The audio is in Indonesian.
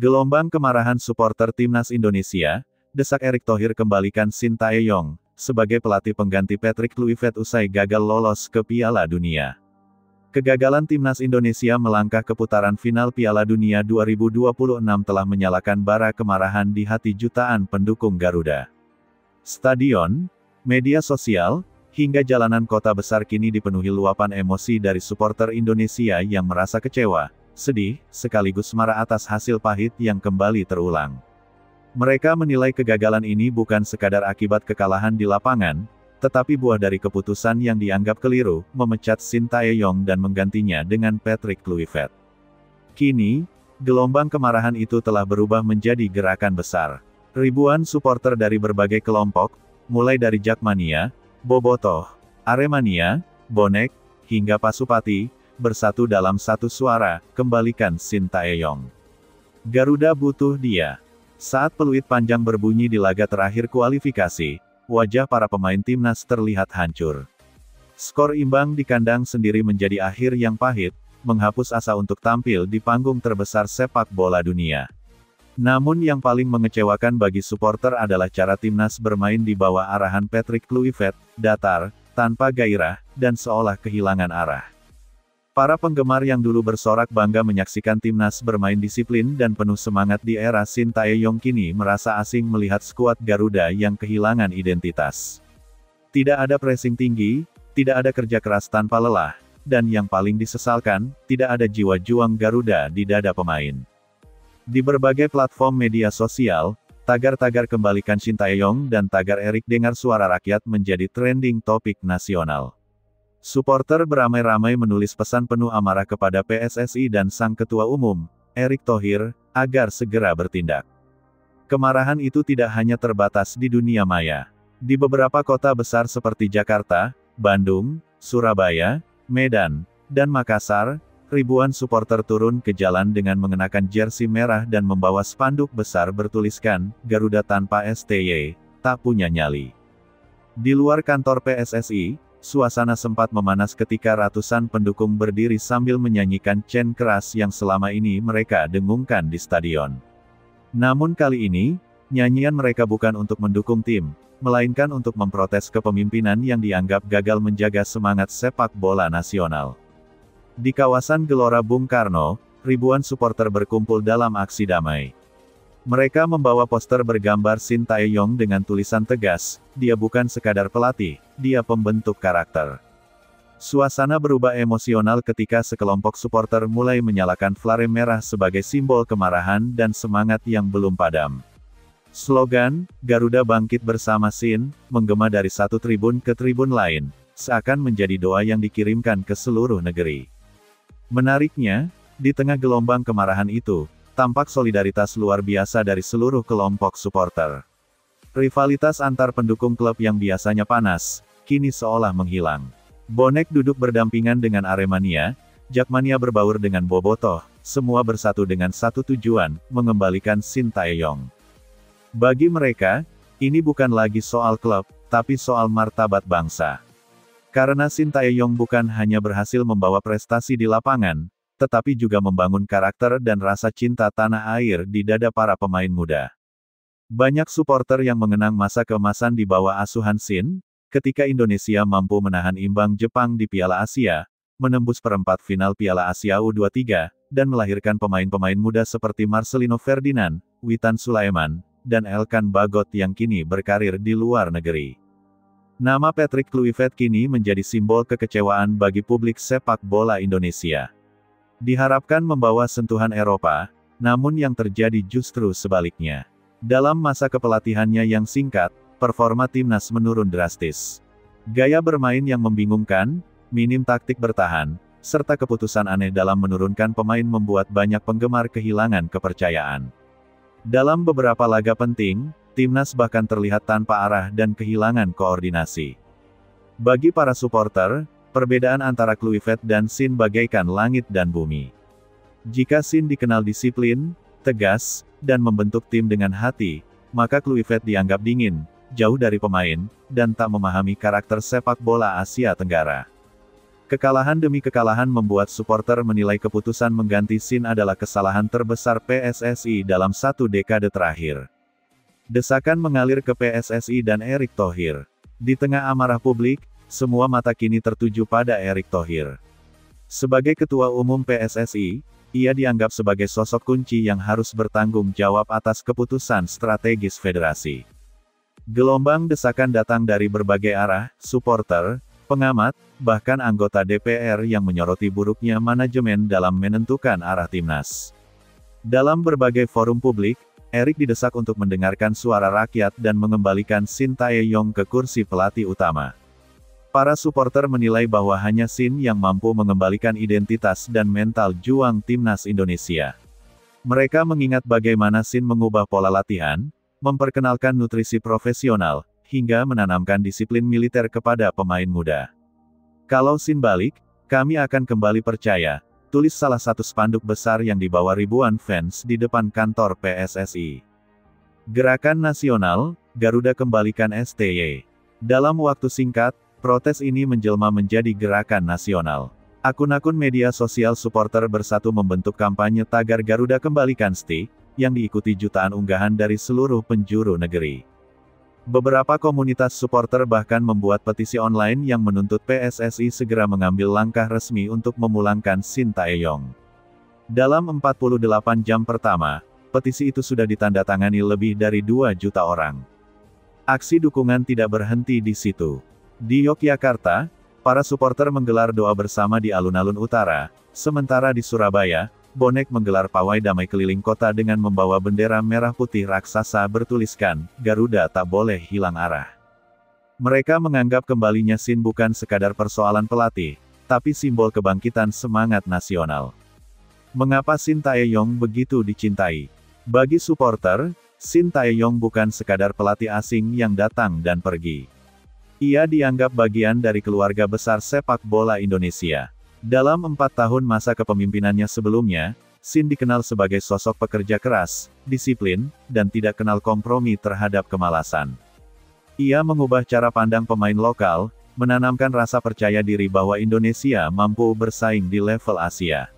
Gelombang kemarahan supporter timnas Indonesia, desak Erick Thohir kembalikan Sintayong sebagai pelatih pengganti Patrick Kluivert usai gagal lolos ke Piala Dunia. Kegagalan timnas Indonesia melangkah ke putaran final Piala Dunia 2026 telah menyalakan bara kemarahan di hati jutaan pendukung Garuda. Stadion, media sosial, hingga jalanan kota besar kini dipenuhi luapan emosi dari supporter Indonesia yang merasa kecewa, sedih, sekaligus marah atas hasil pahit yang kembali terulang. Mereka menilai kegagalan ini bukan sekadar akibat kekalahan di lapangan, tetapi buah dari keputusan yang dianggap keliru, memecat Sintayong dan menggantinya dengan Patrick Kluivert. Kini, gelombang kemarahan itu telah berubah menjadi gerakan besar. Ribuan supporter dari berbagai kelompok, mulai dari Jakmania, Bobotoh, Aremania, Bonek, hingga Pasupati, bersatu dalam satu suara, kembalikan Sintayong. Garuda butuh dia. Saat peluit panjang berbunyi di laga terakhir kualifikasi, wajah para pemain timnas terlihat hancur. Skor imbang di kandang sendiri menjadi akhir yang pahit, menghapus asa untuk tampil di panggung terbesar sepak bola dunia. Namun yang paling mengecewakan bagi supporter adalah cara timnas bermain di bawah arahan Patrick Kluivert, datar, tanpa gairah, dan seolah kehilangan arah. Para penggemar yang dulu bersorak bangga menyaksikan timnas bermain disiplin dan penuh semangat di era Sintayong kini merasa asing melihat skuad Garuda yang kehilangan identitas. Tidak ada pressing tinggi, tidak ada kerja keras tanpa lelah, dan yang paling disesalkan, tidak ada jiwa juang Garuda di dada pemain. Di berbagai platform media sosial, tagar-tagar kembalikan Sintayong dan tagar Erick dengar suara rakyat menjadi trending topik nasional. Supporter beramai-ramai menulis pesan penuh amarah kepada PSSI dan Sang Ketua Umum, Erick Thohir, agar segera bertindak. Kemarahan itu tidak hanya terbatas di dunia maya. Di beberapa kota besar seperti Jakarta, Bandung, Surabaya, Medan, dan Makassar, ribuan supporter turun ke jalan dengan mengenakan jersey merah dan membawa spanduk besar bertuliskan, Garuda tanpa STY, tak punya nyali. Di luar kantor PSSI, suasana sempat memanas ketika ratusan pendukung berdiri sambil menyanyikan chant keras yang selama ini mereka dengungkan di stadion. Namun kali ini, nyanyian mereka bukan untuk mendukung tim, melainkan untuk memprotes kepemimpinan yang dianggap gagal menjaga semangat sepak bola nasional. Di kawasan Gelora Bung Karno, ribuan supporter berkumpul dalam aksi damai. Mereka membawa poster bergambar Sintayong dengan tulisan tegas, dia bukan sekadar pelatih, dia pembentuk karakter. Suasana berubah emosional ketika sekelompok supporter mulai menyalakan flare merah sebagai simbol kemarahan dan semangat yang belum padam. Slogan, Garuda bangkit bersama Sin, menggema dari satu tribun ke tribun lain, seakan menjadi doa yang dikirimkan ke seluruh negeri. Menariknya, di tengah gelombang kemarahan itu, tampak solidaritas luar biasa dari seluruh kelompok supporter. Rivalitas antar pendukung klub yang biasanya panas, kini seolah menghilang. Bonek duduk berdampingan dengan Aremania, Jakmania berbaur dengan Bobotoh, semua bersatu dengan satu tujuan, mengembalikan Sintayong. Bagi mereka, ini bukan lagi soal klub, tapi soal martabat bangsa. Karena Sintayong bukan hanya berhasil membawa prestasi di lapangan, tetapi juga membangun karakter dan rasa cinta tanah air di dada para pemain muda. Banyak supporter yang mengenang masa keemasan di bawah asuhan Sin, ketika Indonesia mampu menahan imbang Jepang di Piala Asia, menembus perempat final Piala Asia U23, dan melahirkan pemain-pemain muda seperti Marcelino Ferdinand, Witan Sulaiman, dan Elkan Bagot yang kini berkarir di luar negeri. Nama Patrick Kluivert kini menjadi simbol kekecewaan bagi publik sepak bola Indonesia. Diharapkan membawa sentuhan Eropa, namun yang terjadi justru sebaliknya. Dalam masa kepelatihannya yang singkat, performa timnas menurun drastis. Gaya bermain yang membingungkan, minim taktik bertahan, serta keputusan aneh dalam menurunkan pemain membuat banyak penggemar kehilangan kepercayaan. Dalam beberapa laga penting, timnas bahkan terlihat tanpa arah dan kehilangan koordinasi. Bagi para supporter, perbedaan antara Kluivert dan Sin bagaikan langit dan bumi. Jika Sin dikenal disiplin, tegas, dan membentuk tim dengan hati, maka Kluivert dianggap dingin, jauh dari pemain, dan tak memahami karakter sepak bola Asia Tenggara. Kekalahan demi kekalahan membuat supporter menilai keputusan mengganti Sin adalah kesalahan terbesar PSSI dalam 1 dekade terakhir. Desakan mengalir ke PSSI dan Erick Thohir. Di tengah amarah publik, semua mata kini tertuju pada Erick Thohir. Sebagai Ketua Umum PSSI, ia dianggap sebagai sosok kunci yang harus bertanggung jawab atas keputusan strategis federasi. Gelombang desakan datang dari berbagai arah, supporter, pengamat, bahkan anggota DPR yang menyoroti buruknya manajemen dalam menentukan arah timnas. Dalam berbagai forum publik, Erick didesak untuk mendengarkan suara rakyat dan mengembalikan Shin Tae-yong ke kursi pelatih utama. Para supporter menilai bahwa hanya Shin yang mampu mengembalikan identitas dan mental juang timnas Indonesia. Mereka mengingat bagaimana Shin mengubah pola latihan, memperkenalkan nutrisi profesional, hingga menanamkan disiplin militer kepada pemain muda. Kalau Shin balik, kami akan kembali percaya, tulis salah satu spanduk besar yang dibawa ribuan fans di depan kantor PSSI. Gerakan Nasional, Garuda Kembalikan STY. Dalam waktu singkat, protes ini menjelma menjadi gerakan nasional. Akun-akun media sosial supporter bersatu membentuk kampanye tagar Garuda Kembalikan STY, yang diikuti jutaan unggahan dari seluruh penjuru negeri. Beberapa komunitas supporter bahkan membuat petisi online yang menuntut PSSI segera mengambil langkah resmi untuk memulangkan Shin Tae-yong. Dalam 48 jam pertama, petisi itu sudah ditandatangani lebih dari 2 juta orang. Aksi dukungan tidak berhenti di situ. Di Yogyakarta, para supporter menggelar doa bersama di alun-alun utara, sementara di Surabaya, bonek menggelar pawai damai keliling kota dengan membawa bendera merah putih raksasa bertuliskan, Garuda tak boleh hilang arah. Mereka menganggap kembalinya Shin bukan sekadar persoalan pelatih, tapi simbol kebangkitan semangat nasional. Mengapa Shin Tae-yong begitu dicintai? Bagi supporter, Shin Tae-yong bukan sekadar pelatih asing yang datang dan pergi. Ia dianggap bagian dari keluarga besar sepak bola Indonesia. Dalam 4 tahun masa kepemimpinannya sebelumnya, Shin dikenal sebagai sosok pekerja keras, disiplin, dan tidak kenal kompromi terhadap kemalasan. Ia mengubah cara pandang pemain lokal, menanamkan rasa percaya diri bahwa Indonesia mampu bersaing di level Asia.